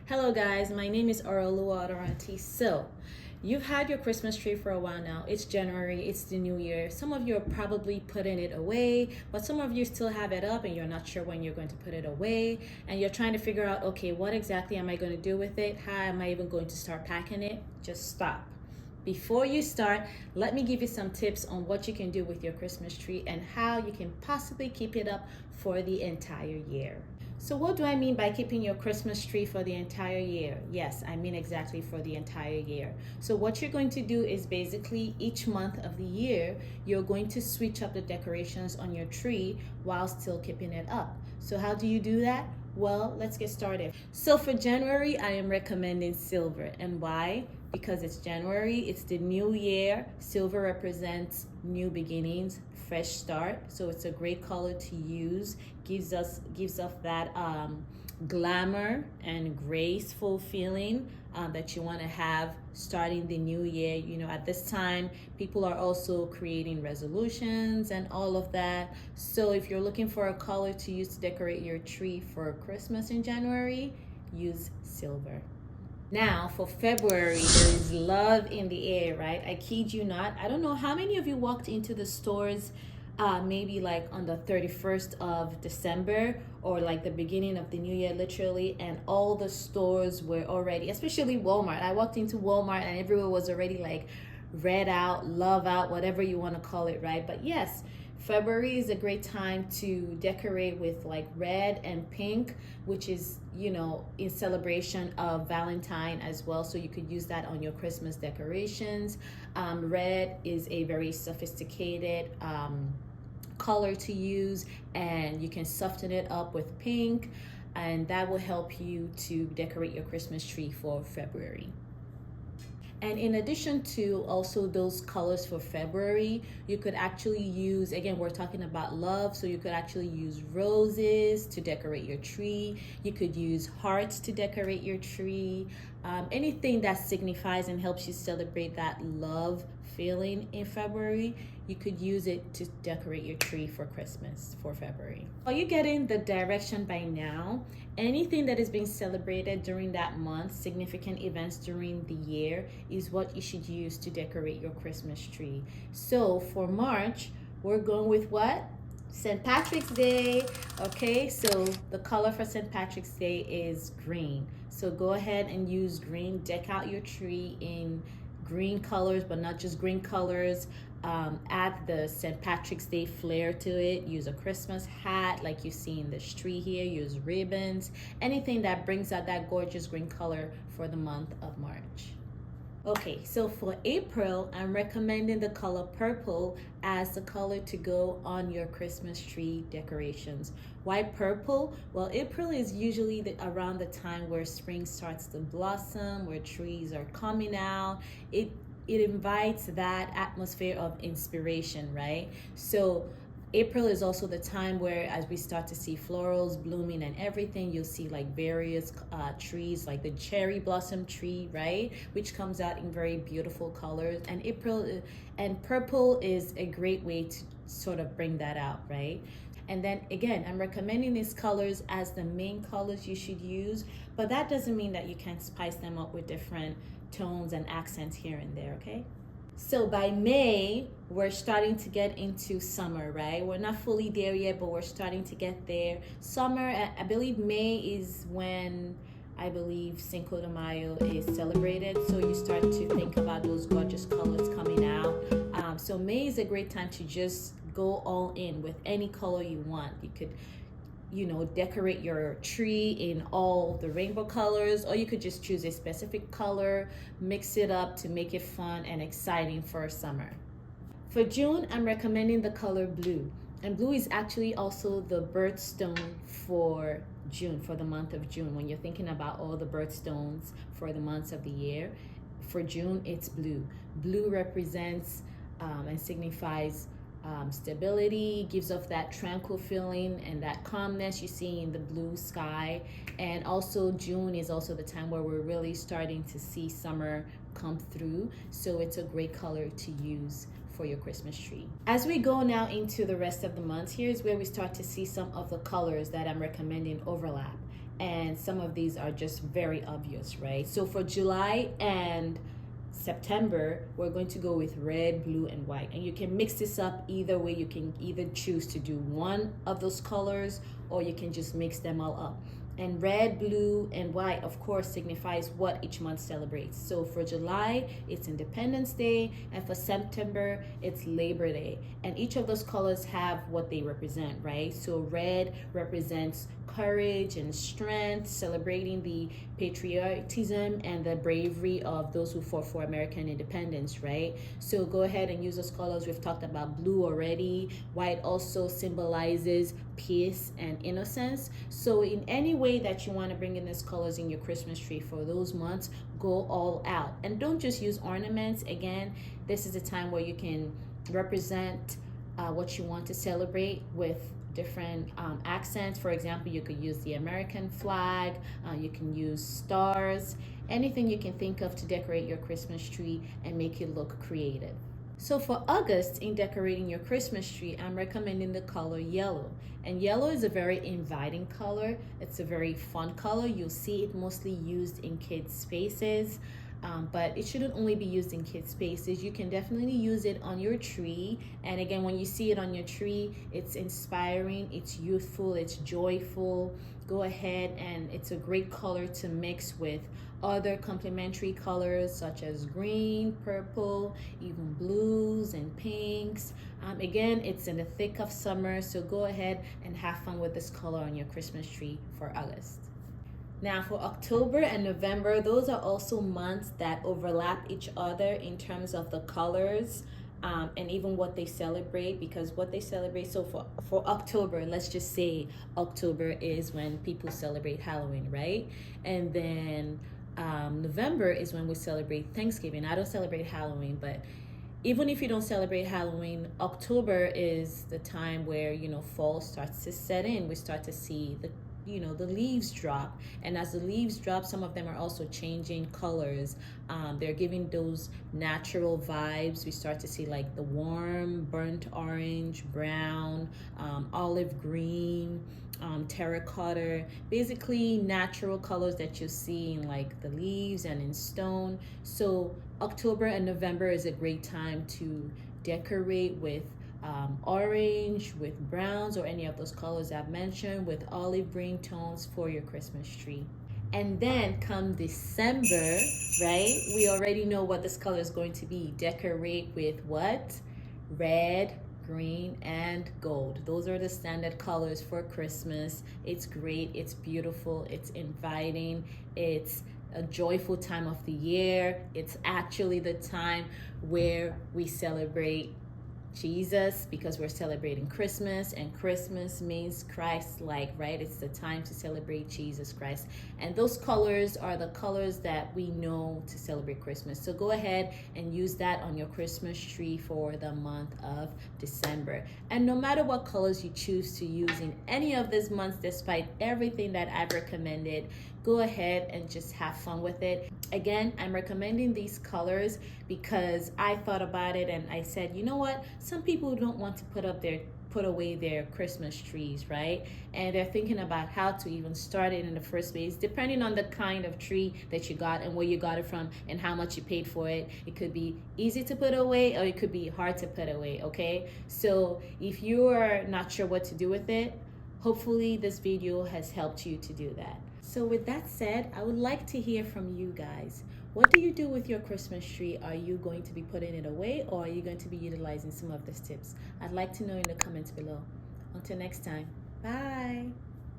Hello guys, my name is Oreoluwa Oderanti. So, you've had your Christmas tree for a while now. It's January, it's the new year. Some of you are probably putting it away, but some of you still have it up and you're not sure when you're going to put it away. And you're trying to figure out, okay, what exactly am I going to do with it? How am I even going to start packing it? Just stop. Before you start, let me give you some tips on what you can do with your Christmas tree and how you can possibly keep it up for the entire year. So what do I mean by keeping your Christmas tree for the entire year? Yes, I mean exactly for the entire year. So what you're going to do is basically each month of the year, you're going to switch up the decorations on your tree while still keeping it up. So how do you do that? Well, let's get started. So for January, I am recommending silver. And why? Because it's January, it's the new year. Silver represents new beginnings, fresh start. So it's a great color to use. Gives off that glamour and graceful feeling that you want to have starting the new year. You know, at this time, people are also creating resolutions and all of that. So if you're looking for a color to use to decorate your tree for Christmas in January, use silver. Now for February, there is love in the air, right? I kid you not. I don't know how many of you walked into the stores maybe like on the 31st of December or like the beginning of the new year, literally, and all the stores were already, especially Walmart. I walked into Walmart and everywhere was already like red out, love out, whatever you want to call it, right? But yes, February is a great time to decorate with like red and pink, which is, you know, in celebration of Valentine as well. So you could use that on your Christmas decorations. Red is a very sophisticated color to use, and you can soften it up with pink, and that will help you to decorate your Christmas tree for February. And in addition to also those colors for February, you could actually use, again, we're talking about love, so you could actually use roses to decorate your tree. You could use hearts to decorate your tree. Anything that signifies and helps you celebrate that love feeling in February, you could use it to decorate your tree for Christmas for February. Are you getting the direction by now? Anything that is being celebrated during that month, significant events during the year, is what you should use to decorate your Christmas tree. So for March, we're going with what? St. Patrick's Day. Okay, so the color for St. Patrick's Day is green. So go ahead and use green. Deck out your tree in green colors, but not just green colors. Add the St. Patrick's Day flair to it. Use a Christmas hat like you see in this tree here. Use ribbons, anything that brings out that gorgeous green color for the month of March. Okay, so for April, I'm recommending the color purple as the color to go on your Christmas tree decorations. Why purple? Well, April is usually around the time where spring starts to blossom, where trees are coming out. It invites that atmosphere of inspiration, right? So April is also the time where, as we start to see florals blooming and everything, you'll see like various trees, like the cherry blossom tree, right? Which comes out in very beautiful colors. And purple is a great way to sort of bring that out, right? And then again, I'm recommending these colors as the main colors you should use, but that doesn't mean that you can't spice them up with different tones and accents here and there, okay? So by May, we're starting to get into summer, right? We're not fully there yet, but we're starting to get there. Summer, I believe May is when I believe Cinco de Mayo is celebrated. So you start to think about those gorgeous colors coming out. So May is a great time to just go all in with any color you want. You could, you know, decorate your tree in all the rainbow colors, or you could just choose a specific color, mix it up to make it fun and exciting for summer. For June, I'm recommending the color blue. And blue is actually also the birthstone for June, for the month of June. When you're thinking about all the birthstones for the months of the year, for June, it's blue. Blue represents and signifies stability, gives off that tranquil feeling and that calmness you see in the blue sky. And also June is also the time where we're really starting to see summer come through, so it's a great color to use for your Christmas tree. As we go now into the rest of the months, here's where we start to see some of the colors that I'm recommending overlap. and some of these are just very obvious, right? So for July and September, we're going to go with red, blue, and white. And you can mix this up either way. You can either choose to do one of those colors, or you can just mix them all up. And red, blue, and white, of course, signifies what each month celebrates. So for July, it's Independence Day, and for September, it's Labor Day. And each of those colors have what they represent, right? So red represents courage and strength, celebrating the patriotism and the bravery of those who fought for American independence, right? So go ahead and use those colors. We've talked about blue already. White also symbolizes peace and innocence. So in any way that you want to bring in these colors in your Christmas tree for those months, go all out. And don't just use ornaments. Again, this is a time where you can represent what you want to celebrate with different accents. For example, you could use the American flag, you can use stars, anything you can think of to decorate your Christmas tree and make it look creative. So for August, in decorating your Christmas tree, I'm recommending the color yellow. And yellow is a very inviting color. It's a very fun color. You'll see it mostly used in kids' spaces. But it shouldn't only be used in kids' spaces. You can definitely use it on your tree. And again, when you see it on your tree, it's inspiring, it's youthful, it's joyful. Go ahead, and it's a great color to mix with other complementary colors such as green, purple, even blues and pinks. Again, it's in the thick of summer, so go ahead and have fun with this color on your Christmas tree for August. Now for October and November, those are also months that overlap each other in terms of the colors and even what they celebrate, because what they celebrate. So for October, let's just say October is when people celebrate Halloween, right? And then November is when we celebrate Thanksgiving. I don't celebrate Halloween, but even if you don't celebrate Halloween, October is the time where, fall starts to set in. We start to see the leaves drop, and as the leaves drop, some of them are also changing colors. They're giving those natural vibes. We start to see like the warm burnt orange, brown, olive green, terracotta, basically natural colors that you see in like the leaves and in stone. So October and November is a great time to decorate with orange, with browns, or any of those colors I've mentioned, with olive green tones for your Christmas tree. And then come December, right? We already know what this color is going to be. Decorate with what? Red, green, and gold. Those are the standard colors for Christmas. It's great, it's beautiful, it's inviting, it's a joyful time of the year. It's actually the time where we celebrate Jesus, because we're celebrating Christmas, and Christmas means Christ-like, right? It's the time to celebrate Jesus Christ. And those colors are the colors that we know to celebrate Christmas. So go ahead and use that on your Christmas tree for the month of December. And no matter what colors you choose to use in any of these months, despite everything that I've recommended, go ahead and just have fun with it. Again, I'm recommending these colors because I thought about it and I said, you know what? Some people don't want to put away their Christmas trees, right? And they're thinking about how to even start it in the first place, depending on the kind of tree that you got and where you got it from and how much you paid for it. It could be easy to put away or it could be hard to put away, okay? So if you are not sure what to do with it, hopefully this video has helped you to do that. So with that said, I would like to hear from you guys. What do you do with your Christmas tree? Are you going to be putting it away, or are you going to be utilizing some of these tips? I'd like to know in the comments below. Until next time, bye.